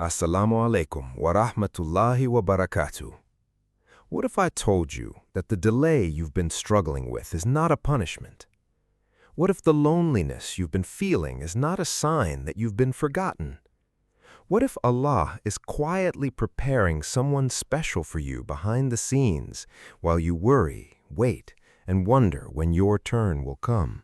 Assalamu alaikum wa rahmatullahi wa barakatuh. What if I told you that the delay you've been struggling with is not a punishment? What if the loneliness you've been feeling is not a sign that you've been forgotten? What if Allah is quietly preparing someone special for you behind the scenes while you worry, wait, and wonder when your turn will come?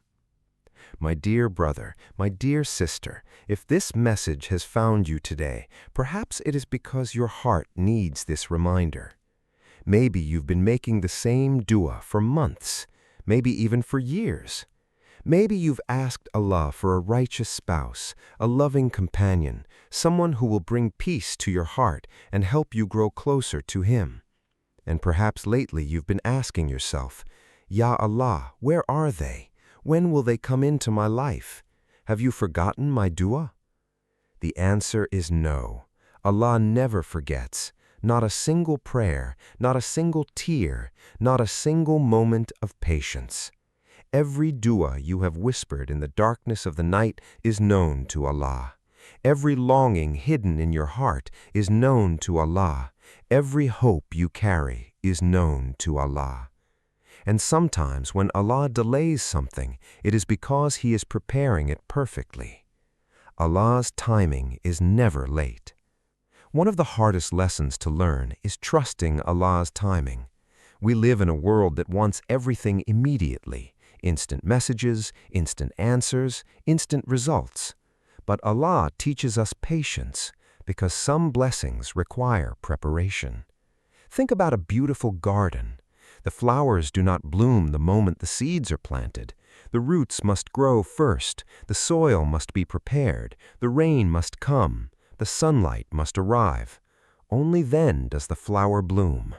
My dear brother, my dear sister, if this message has found you today, perhaps it is because your heart needs this reminder. Maybe you've been making the same dua for months, maybe even for years. Maybe you've asked Allah for a righteous spouse, a loving companion, someone who will bring peace to your heart and help you grow closer to Him. And perhaps lately you've been asking yourself, Ya Allah, where are they? When will they come into my life? Have you forgotten my dua? The answer is no. Allah never forgets. Not a single prayer, not a single tear, not a single moment of patience. Every dua you have whispered in the darkness of the night is known to Allah. Every longing hidden in your heart is known to Allah. Every hope you carry is known to Allah. And sometimes when Allah delays something, it is because He is preparing it perfectly. Allah's timing is never late. One of the hardest lessons to learn is trusting Allah's timing. We live in a world that wants everything immediately: instant messages, instant answers, instant results. But Allah teaches us patience because some blessings require preparation. Think about a beautiful garden. The flowers do not bloom the moment the seeds are planted. The roots must grow first, the soil must be prepared, the rain must come, the sunlight must arrive. Only then does the flower bloom.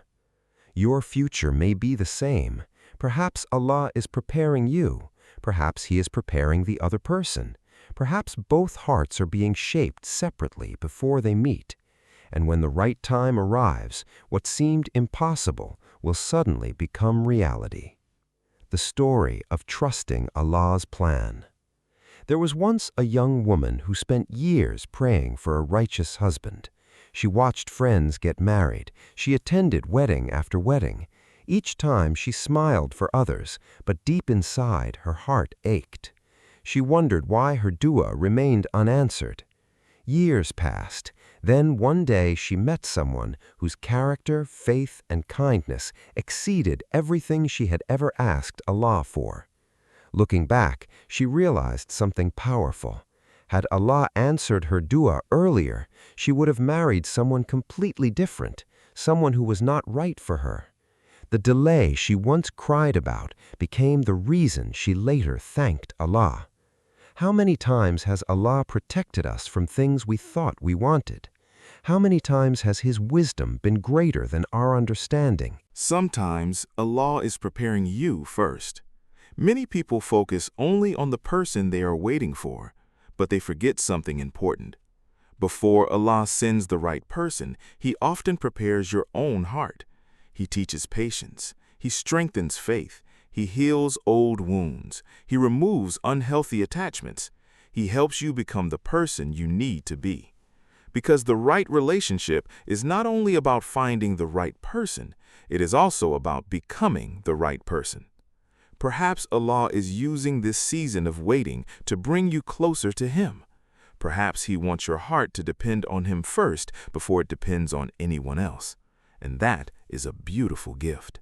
Your future may be the same. Perhaps Allah is preparing you. Perhaps He is preparing the other person. Perhaps both hearts are being shaped separately before they meet. And when the right time arrives, what seemed impossible will suddenly become reality. The story of trusting Allah's plan. There was once a young woman who spent years praying for a righteous husband. She watched friends get married. She attended wedding after wedding. Each time she smiled for others, but deep inside her heart ached. She wondered why her dua remained unanswered. Years passed. Then one day she met someone whose character, faith, and kindness exceeded everything she had ever asked Allah for. Looking back, she realized something powerful. Had Allah answered her dua earlier, she would have married someone completely different, someone who was not right for her. The delay she once cried about became the reason she later thanked Allah. How many times has Allah protected us from things we thought we wanted? How many times has His wisdom been greater than our understanding? Sometimes Allah is preparing you first. Many people focus only on the person they are waiting for, but they forget something important. Before Allah sends the right person, He often prepares your own heart. He teaches patience. He strengthens faith. He heals old wounds. He removes unhealthy attachments. He helps you become the person you need to be. Because the right relationship is not only about finding the right person, it is also about becoming the right person. Perhaps Allah is using this season of waiting to bring you closer to Him. Perhaps He wants your heart to depend on Him first before it depends on anyone else. And that is a beautiful gift.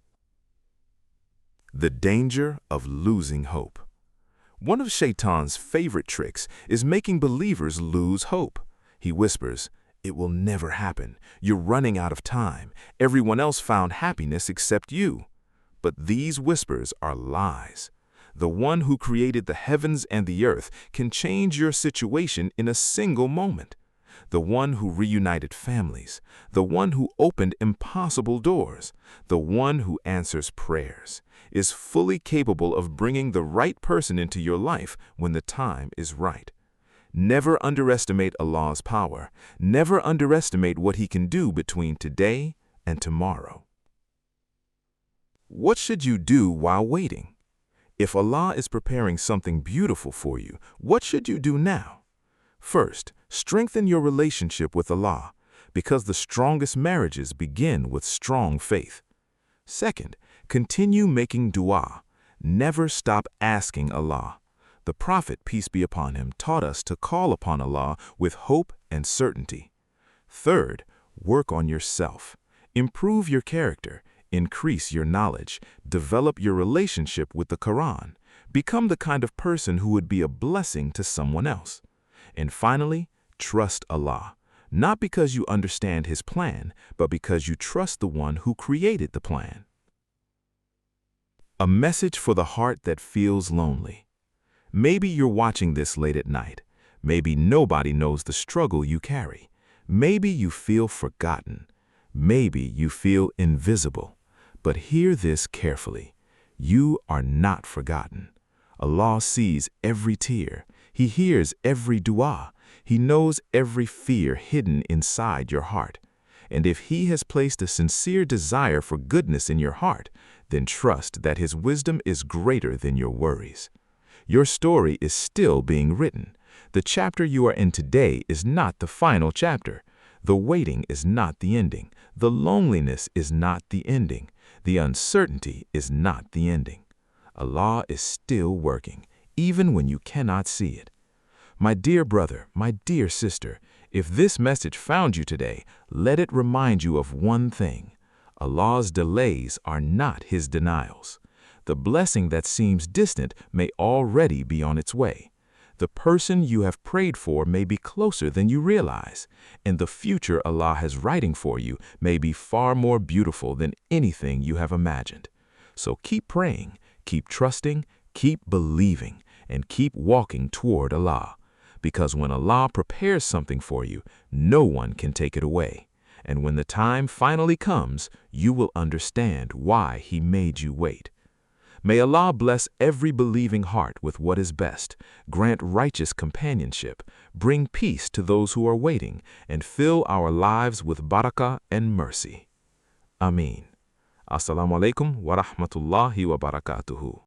The danger of losing hope. One of Shaitan's favorite tricks is making believers lose hope. He whispers, "It will never happen. You're running out of time. Everyone else found happiness except you." But these whispers are lies. The one who created the heavens and the earth can change your situation in a single moment. The one who reunited families, the one who opened impossible doors, the one who answers prayers, is fully capable of bringing the right person into your life when the time is right. Never underestimate Allah's power. Never underestimate what He can do between today and tomorrow. What should you do while waiting? If Allah is preparing something beautiful for you, what should you do now? First, Strengthen your relationship with Allah, because the strongest marriages begin with strong faith. Second, continue making dua. Never stop asking Allah. The Prophet, peace be upon him, taught us to call upon Allah with hope and certainty. Third, work on yourself. Improve your character, increase your knowledge, develop your relationship with the Quran. Become the kind of person who would be a blessing to someone else. And finally, trust Allah. Not because you understand His plan, but because you trust the one who created the plan. A message for the heart that feels lonely. Maybe you're watching this late at night. Maybe nobody knows the struggle you carry. Maybe you feel forgotten. Maybe you feel invisible. But hear this carefully. You are not forgotten. Allah sees every tear. He hears every dua. He knows every fear hidden inside your heart. And if He has placed a sincere desire for goodness in your heart, then trust that His wisdom is greater than your worries. Your story is still being written. The chapter you are in today is not the final chapter. The waiting is not the ending. The loneliness is not the ending. The uncertainty is not the ending. Allah is still working, even when you cannot see it. My dear brother, my dear sister, if this message found you today, let it remind you of one thing. Allah's delays are not His denials. The blessing that seems distant may already be on its way. The person you have prayed for may be closer than you realize, and the future Allah has writing for you may be far more beautiful than anything you have imagined. So keep praying, keep trusting, keep believing, and keep walking toward Allah. Because when Allah prepares something for you, no one can take it away. And when the time finally comes, you will understand why He made you wait. May Allah bless every believing heart with what is best, grant righteous companionship, bring peace to those who are waiting, and fill our lives with barakah and mercy. Ameen. Assalamu alaikum wa rahmatullahi wa barakatuhu.